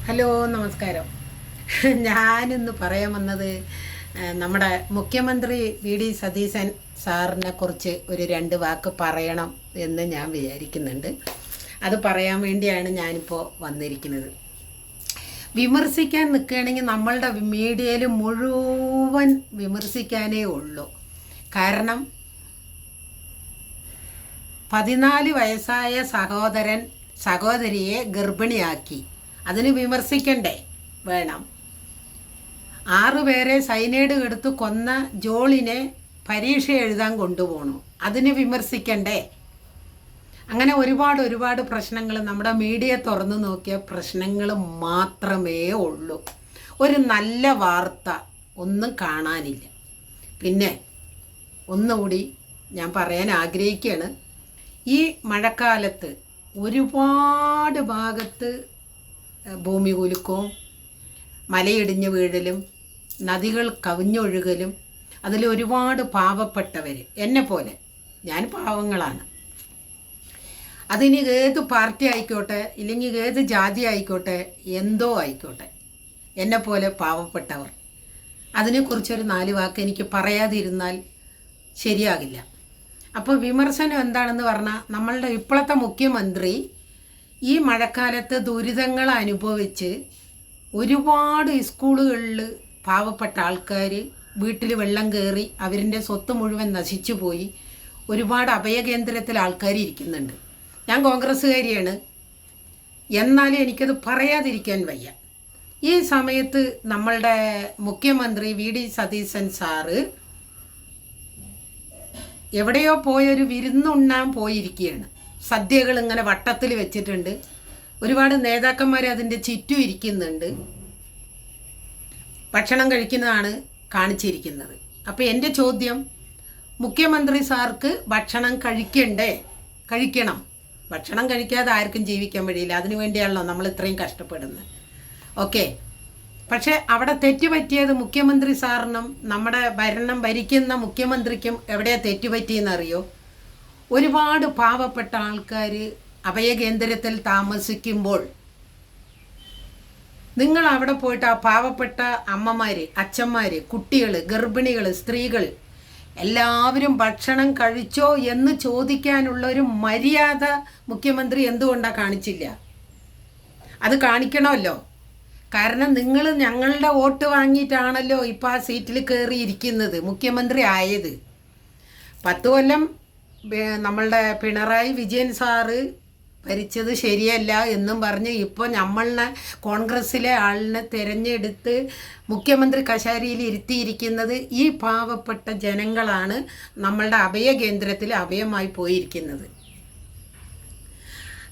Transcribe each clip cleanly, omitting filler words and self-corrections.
Hello, നമസ്കാരം. ഞാനിന്ന് പറയാൻ വന്നത് നമ്മുടെ മുഖ്യമന്ത്രി വി ഡി സതീശൻ സാറിനെ കുറിച്ച് ഒരു രണ്ട് വാക്ക് പറയണം എന്ന് ഞാൻ വിചാരിക്കുന്നുണ്ട്. അത് പറയാൻ വേണ്ടിയാണ് ഞാനിപ്പോൾ വന്നിരിക്കുന്നത്. വിമർശിക്കാൻ നിൽക്കുകയാണെങ്കിൽ നമ്മളുടെ മീഡിയയിൽ മുഴുവൻ വിമർശിക്കാനേ ഉള്ളൂ. കാരണം 14 വയസ്സായ സഹോദരിയെ ഗർഭിണിയാക്കി. അതിന് വിമർശിക്കണ്ടേ? വേണം. 6 പേരെ സൈനൈഡ് എടുത്ത് കൊന്ന ജോളിനെ പരീക്ഷ എഴുതാൻ കൊണ്ടുപോകണു. അതിന് വിമർശിക്കണ്ടേ? അങ്ങനെ ഒരുപാട് പ്രശ്നങ്ങൾ നമ്മുടെ മീഡിയ തുറന്നു നോക്കിയ പ്രശ്നങ്ങൾ മാത്രമേ ഉള്ളൂ. ഒരു നല്ല വാർത്ത ഒന്നും കാണാനില്ല. പിന്നെ ഒന്നുകൂടി ഞാൻ പറയാൻ ആഗ്രഹിക്കുകയാണ്, ഈ മഴക്കാലത്ത് ഒരുപാട് ഭാഗത്ത് ഭൂമി കുലുക്കവും മലയിടിഞ്ഞ് വീഴലും നദികൾ കവിഞ്ഞൊഴുകലും അതിൽ ഒരുപാട് പാവപ്പെട്ടവർ എന്നെ പോലെ, ഞാൻ പാവങ്ങളാണ്, അതിന് ഏത് പാർട്ടി ആയിക്കോട്ടെ ഇല്ലെങ്കിൽ ഏത് ജാതി ആയിക്കോട്ടെ എന്തോ ആയിക്കോട്ടെ, എന്നെപ്പോലെ പാവപ്പെട്ടവർ, അതിനെക്കുറിച്ചൊരു 4 വാക്ക് എനിക്ക് പറയാതിരുന്നാൽ ശരിയാകില്ല. അപ്പോൾ വിമർശനം എന്താണെന്ന് പറഞ്ഞാൽ, നമ്മളുടെ ഇപ്പോഴത്തെ മുഖ്യമന്ത്രി ഈ മഴക്കാലത്ത് ദുരിതങ്ങൾ അനുഭവിച്ച് ഒരുപാട് സ്കൂളുകളിൽ പാവപ്പെട്ട ആൾക്കാർ വീട്ടിൽ വെള്ളം കയറി അവരിൻ്റെ സ്വത്ത് മുഴുവൻ നശിച്ചു പോയി. ഒരുപാട് അഭയകേന്ദ്രത്തിൽ ആൾക്കാർ ഇരിക്കുന്നുണ്ട്. ഞാൻ കോൺഗ്രസ്സുകാരിയാണ്, എന്നാലും എനിക്കത് പറയാതിരിക്കാൻ വയ്യ. ഈ സമയത്ത് നമ്മളുടെ മുഖ്യമന്ത്രി വി ഡി സതീശൻ സാറ് എവിടെയോ പോയൊരു വിരുന്നുണ്ണാൻ പോയിരിക്കുകയാണ്. സദ്യകൾ ഇങ്ങനെ വട്ടത്തിൽ വെച്ചിട്ടുണ്ട്. ഒരുപാട് നേതാക്കന്മാർ അതിൻ്റെ ചുറ്റും ഇരിക്കുന്നുണ്ട്. ഭക്ഷണം കഴിക്കുന്നതാണ് കാണിച്ചിരിക്കുന്നത്. അപ്പോൾ എൻ്റെ ചോദ്യം, മുഖ്യമന്ത്രി സാർക്ക് ഭക്ഷണം കഴിക്കണ്ടേ? കഴിക്കണം. ഭക്ഷണം കഴിക്കാതെ ആർക്കും ജീവിക്കാൻ വഴിയില്ല. അതിനു വേണ്ടിയാണല്ലോ നമ്മൾ ഇത്രയും കഷ്ടപ്പെടുന്നത്. ഓക്കെ, പക്ഷേ അവിടെ തെറ്റുപറ്റിയത് മുഖ്യമന്ത്രി സാറിനും നമ്മുടെ ഭരിക്കുന്ന മുഖ്യമന്ത്രിക്കും എവിടെയാണ് തെറ്റുപറ്റിയെന്നറിയോ? ഒരുപാട് പാവപ്പെട്ട ആൾക്കാർ അഭയകേന്ദ്രത്തിൽ താമസിക്കുമ്പോൾ നിങ്ങൾ അവിടെ പോയിട്ട് ആ പാവപ്പെട്ട അമ്മമാർ, അച്ഛന്മാർ, കുട്ടികൾ, ഗർഭിണികൾ, സ്ത്രീകൾ എല്ലാവരും ഭക്ഷണം കഴിച്ചോ എന്ന് ചോദിക്കാനുള്ള ഒരു മര്യാദ മുഖ്യമന്ത്രി എന്തുകൊണ്ടാണ് കാണിച്ചില്ല? അത് കാണിക്കണമല്ലോ. കാരണം നിങ്ങൾ ഞങ്ങളുടെ വോട്ട് വാങ്ങിയിട്ടാണല്ലോ ഇപ്പോൾ ആ സീറ്റിൽ കയറിയിരിക്കുന്നത്, മുഖ്യമന്ത്രി ആയത്. 10 കൊല്ലം നമ്മളുടെ പിണറായി വിജയൻ സാറ് ഭരിച്ചത് ശരിയല്ല എന്നും പറഞ്ഞ് ഇപ്പോൾ നമ്മളെ കോൺഗ്രസ്സിലെ ആളിനെ തിരഞ്ഞെടുത്ത് മുഖ്യമന്ത്രി കസേരയിൽ ഇരുത്തിയിരിക്കുന്നത് ഈ പാവപ്പെട്ട ജനങ്ങളാണ്. നമ്മളുടെ അഭയകേന്ദ്രത്തിൽ അഭയമായി പോയിരിക്കുന്നത്.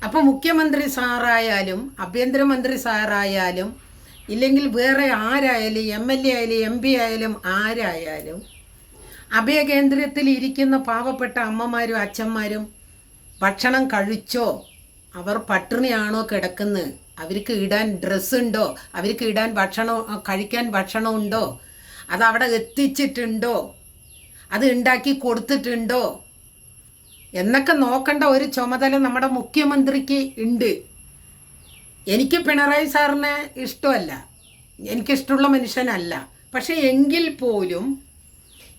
അപ്പോൾ മുഖ്യമന്ത്രി സാറായാലും ആഭ്യന്തരമന്ത്രി സാറായാലും ഇല്ലെങ്കിൽ വേറെ ആരായാലും MLA ആയാലും MP ആയാലും ആരായാലും അഭയകേന്ദ്രത്തിൽ ഇരിക്കുന്ന പാവപ്പെട്ട അമ്മമാരും അച്ഛന്മാരും ഭക്ഷണം കഴിച്ചോ? അവർ പട്ടിണിയാണോ കിടക്കുന്നത്? അവർക്ക് ഇടാൻ ഡ്രസ്സുണ്ടോ? അവർക്ക് ഇടാൻ കഴിക്കാൻ ഭക്ഷണമുണ്ടോ? അത് അവിടെ എത്തിച്ചിട്ടുണ്ടോ? അത് ഉണ്ടാക്കി കൊടുത്തിട്ടുണ്ടോ എന്നൊക്കെ നോക്കേണ്ട ഒരു ചുമതല നമ്മുടെ മുഖ്യമന്ത്രിക്ക് ഉണ്ട്. എനിക്ക് പിണറായി സാറിനെ ഇഷ്ടമല്ല, എനിക്കിഷ്ടമുള്ള മനുഷ്യനല്ല. പക്ഷേ എങ്കിൽ പോലും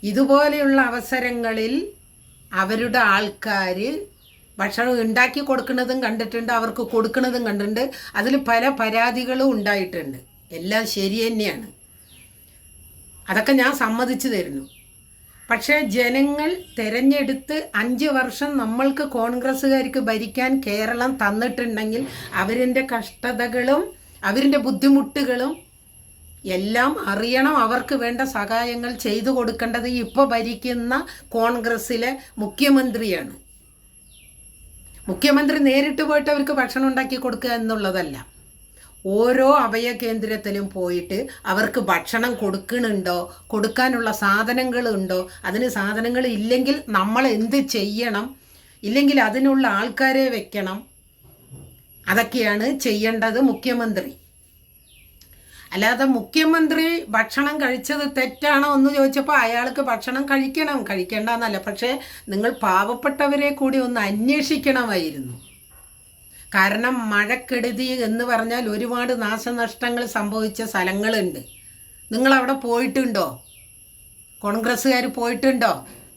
ഇതുപോലെയുള്ള അവസരങ്ങളിൽ അവരുടെ ആൾക്കാർ ഭക്ഷണം ഉണ്ടാക്കി കൊടുക്കുന്നതും കണ്ടിട്ടുണ്ട്, അവർക്ക് കൊടുക്കുന്നതും കണ്ടിട്ടുണ്ട്. അതിൽ പല പരാതികളും ഉണ്ടായിട്ടുണ്ട്. എല്ലാം ശരി തന്നെയാണ്, അതൊക്കെ ഞാൻ സമ്മതിച്ചു തരുന്നു. പക്ഷേ ജനങ്ങൾ തിരഞ്ഞെടുത്ത് 5 വർഷം നമ്മൾക്ക് കോൺഗ്രസ്സുകാർക്ക് ഭരിക്കാൻ കേരളം തന്നിട്ടുണ്ടെങ്കിൽ അവരിൻ്റെ കഷ്ടതകളും അവരിൻ്റെ ബുദ്ധിമുട്ടുകളും എല്ലാം അറിയണം. അവർക്ക് വേണ്ട സഹായങ്ങൾ ചെയ്തു കൊടുക്കേണ്ടത് ഇപ്പോൾ ഭരിക്കുന്ന കോൺഗ്രസ്സിലെ മുഖ്യമന്ത്രിയാണ്. മുഖ്യമന്ത്രി നേരിട്ട് പോയിട്ട് അവർക്ക് ഭക്ഷണം ഉണ്ടാക്കി കൊടുക്കുക എന്നുള്ളതല്ല. ഓരോ അഭയകേന്ദ്രത്തിലും പോയിട്ട് അവർക്ക് ഭക്ഷണം കൊടുക്കുന്നുണ്ടോ, കൊടുക്കാനുള്ള സാധനങ്ങളുണ്ടോ, അതിന് സാധനങ്ങൾ ഇല്ലെങ്കിൽ നമ്മൾ എന്ത് ചെയ്യണം, ഇല്ലെങ്കിൽ അതിനുള്ള ആൾക്കാരെ വെക്കണം. അതൊക്കെയാണ് ചെയ്യേണ്ടത് മുഖ്യമന്ത്രി. അല്ലാതെ മുഖ്യമന്ത്രി ഭക്ഷണം കഴിച്ചത് തെറ്റാണോ എന്ന് ചോദിച്ചപ്പോൾ അയാൾക്ക് ഭക്ഷണം കഴിക്കേണ്ടെന്നല്ല. പക്ഷേ നിങ്ങൾ പാവപ്പെട്ടവരെ കൂടി ഒന്ന് അന്വേഷിക്കണമായിരുന്നു. കാരണം മഴക്കെടുതി എന്ന് പറഞ്ഞാൽ ഒരുപാട് നാശനഷ്ടങ്ങൾ സംഭവിച്ച സ്ഥലങ്ങളുണ്ട്. നിങ്ങളവിടെ പോയിട്ടുണ്ടോ? കോൺഗ്രസ്സുകാർ പോയിട്ടുണ്ടോ?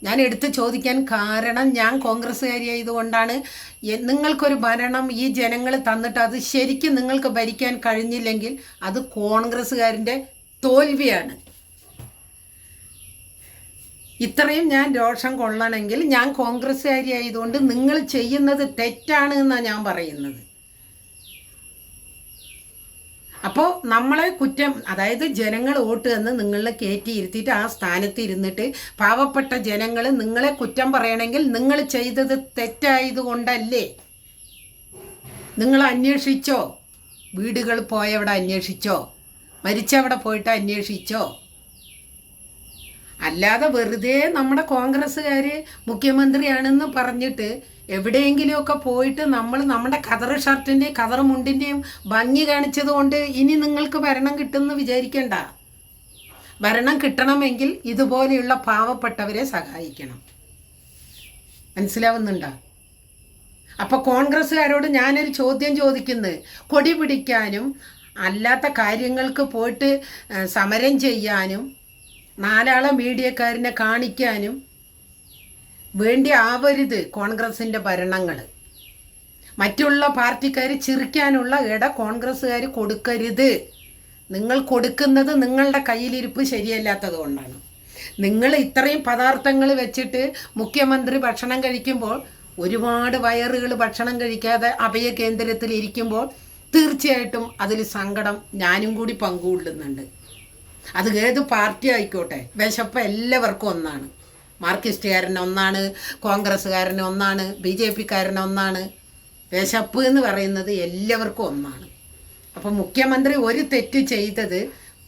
ഞാൻ എടുത്ത് ചോദിക്കാൻ കാരണം ഞാൻ കോൺഗ്രസ്സുകാരി ആയതുകൊണ്ടാണ്. നിങ്ങൾക്കൊരു ഭരണം ഈ ജനങ്ങൾ തന്നിട്ട് അത് ശരിക്കും നിങ്ങൾക്ക് ഭരിക്കാൻ കഴിഞ്ഞില്ലെങ്കിൽ അത് കോൺഗ്രസ്സുകാരൻ്റെ തോൽവിയാണ്. ഇത്രയും ഞാൻ രോഷം കൊള്ളണമെങ്കിൽ ഞാൻ കോൺഗ്രസ്സുകാരി ആയതുകൊണ്ട് നിങ്ങൾ ചെയ്യുന്നത് തെറ്റാണ് എന്നാണ് ഞാൻ പറയുന്നത്. അപ്പോൾ നമ്മളെ കുറ്റം, അതായത് ജനങ്ങൾ വോട്ട് തന്ന് നിങ്ങളെ കയറ്റി ഇരുത്തിയിട്ട് ആ സ്ഥാനത്ത് ഇരുന്നിട്ട് പാവപ്പെട്ട ജനങ്ങൾ നിങ്ങളെ കുറ്റം പറയണമെങ്കിൽ നിങ്ങൾ ചെയ്തത് തെറ്റായതുകൊണ്ടല്ലേ? നിങ്ങൾ അന്വേഷിച്ചോ? വീടുകൾ പോയവിടെ അന്വേഷിച്ചോ? മരിച്ചവിടെ പോയിട്ട് അന്വേഷിച്ചോ? അല്ലാതെ വെറുതെ നമ്മുടെ കോൺഗ്രസ്സുകാർ മുഖ്യമന്ത്രിയാണെന്ന് പറഞ്ഞിട്ട് എവിടെയെങ്കിലുമൊക്കെ പോയിട്ട് നമ്മുടെ കതർ ഷർട്ടിൻ്റെയും കതർ മുണ്ടിൻ്റെയും ഭംഗി കാണിച്ചത് കൊണ്ട് ഇനി നിങ്ങൾക്ക് ഭരണം കിട്ടുമെന്ന് വിചാരിക്കേണ്ട. ഭരണം കിട്ടണമെങ്കിൽ ഇതുപോലെയുള്ള പാവപ്പെട്ടവരെ സഹായിക്കണം. മനസ്സിലാവുന്നുണ്ടോ? അപ്പോൾ കോൺഗ്രസ്സുകാരോട് ഞാനൊരു ചോദ്യം ചോദിക്കുന്നത്, കൊടി പിടിക്കാനും അല്ലാത്ത കാര്യങ്ങൾക്ക് പോയിട്ട് സമരം ചെയ്യാനും നാലാളെ മീഡിയക്കാരനെ കാണിക്കാനും വേണ്ടി ആവരുത് കോൺഗ്രസിൻ്റെ ഭരണങ്ങൾ. മറ്റുള്ള പാർട്ടിക്കാർ ചിരിക്കാനുള്ള ഇട കോൺഗ്രസ്സുകാർ കൊടുക്കരുത്. നിങ്ങൾ കൊടുക്കുന്നത് നിങ്ങളുടെ കയ്യിലിരിപ്പ് ശരിയല്ലാത്തത് കൊണ്ടാണ്. നിങ്ങൾ ഇത്രയും പദാർത്ഥങ്ങൾ വെച്ചിട്ട് മുഖ്യമന്ത്രി ഭക്ഷണം കഴിക്കുമ്പോൾ ഒരുപാട് വയറുകൾ ഭക്ഷണം കഴിക്കാതെ അഭയ കേന്ദ്രത്തിൽ ഇരിക്കുമ്പോൾ തീർച്ചയായിട്ടും അതിൽ സങ്കടം ഞാനും കൂടി പങ്കുകൊള്ളുന്നുണ്ട്. അത് ഏത് പാർട്ടി ആയിക്കോട്ടെ, വിശപ്പ് എല്ലാവർക്കും ഒന്നാണ്. മാർക്സിസ്റ്റുകാരന് ഒന്നാണ്, കോൺഗ്രസ്സുകാരന് ഒന്നാണ്, BJP-കാരന് ഒന്നാണ്. വിശപ്പ് എന്ന് പറയുന്നത് എല്ലാവർക്കും ഒന്നാണ്. അപ്പോൾ മുഖ്യമന്ത്രി ഒരു തെറ്റ് ചെയ്തത്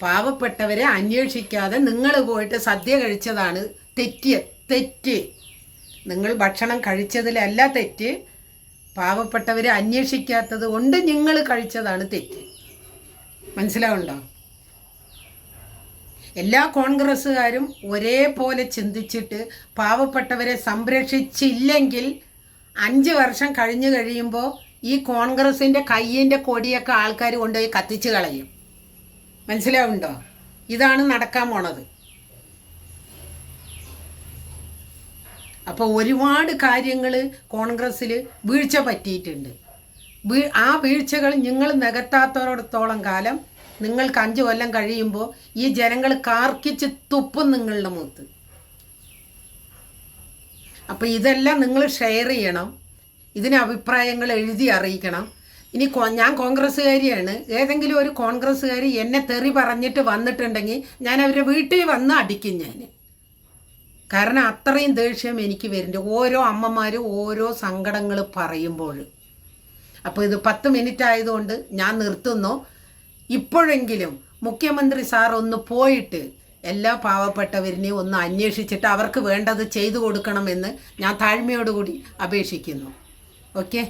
പാവപ്പെട്ടവരെ അന്വേഷിക്കാതെ നിങ്ങൾ പോയിട്ട് സദ്യ കഴിച്ചതാണ് തെറ്റ്. നിങ്ങൾ ഭക്ഷണം കഴിച്ചതിലല്ല തെറ്റ്, പാവപ്പെട്ടവരെ അന്വേഷിക്കാത്തത് കൊണ്ട് നിങ്ങൾ കഴിച്ചതാണ് തെറ്റ്. മനസ്സിലാവുണ്ടോ? എല്ലാ കോൺഗ്രസ്സുകാരും ഒരേപോലെ ചിന്തിച്ചിട്ട് പാവപ്പെട്ടവരെ സംരക്ഷിച്ചില്ലെങ്കിൽ 5 വർഷം കഴിഞ്ഞ് കഴിയുമ്പോൾ ഈ കോൺഗ്രസിൻ്റെ കയ്യിൻ്റെ കൊടിയൊക്കെ ആൾക്കാർ കൊണ്ടുപോയി കത്തിച്ച് കളയും. മനസ്സിലാവുണ്ടോ? ഇതാണ് നടക്കാൻ പോണത്. അപ്പോൾ ഒരുപാട് കാര്യങ്ങൾ കോൺഗ്രസ്സിൽ വീഴ്ച പറ്റിയിട്ടുണ്ട്. ആ വീഴ്ചകൾ നിങ്ങൾ നികത്താത്തോടത്തോളം കാലം നിങ്ങൾക്ക് 5 കൊല്ലം കഴിയുമ്പോൾ ഈ ജനങ്ങൾ കാർക്കിച്ച് തുപ്പും നിങ്ങളുടെ മുഖത്ത്. അപ്പോൾ ഇതെല്ലാം നിങ്ങൾ ഷെയർ ചെയ്യണം. ഇതിന് അഭിപ്രായങ്ങൾ എഴുതി അറിയിക്കണം. ഇനി ഞാൻ കോൺഗ്രസ്സുകാരിയാണ്, ഏതെങ്കിലും ഒരു കോൺഗ്രസ്സുകാരി എന്നെ തെറി പറഞ്ഞിട്ട് വന്നിട്ടുണ്ടെങ്കിൽ ഞാൻ അവരുടെ വീട്ടിൽ വന്ന് അടിക്കും ഞാൻ. കാരണം അത്രയും ദേഷ്യം എനിക്ക് വരുന്നുണ്ട് ഓരോ അമ്മമാരും ഓരോ സങ്കടങ്ങൾ പറയുമ്പോൾ. അപ്പോൾ ഇത് 10 മിനിറ്റ് ആയതുകൊണ്ട് ഞാൻ നിർത്തുന്നു. ഇപ്പോഴെങ്കിലും മുഖ്യമന്ത്രി സാർ ഒന്ന് പോയിട്ട് എല്ലാ പാവപ്പെട്ടവരിനെയും ഒന്ന് അന്വേഷിച്ചിട്ട് അവർക്ക് വേണ്ടത് ചെയ്തു കൊടുക്കണമെന്ന് ഞാൻ താഴ്മയോടുകൂടി അപേക്ഷിക്കുന്നു. ഓക്കെ.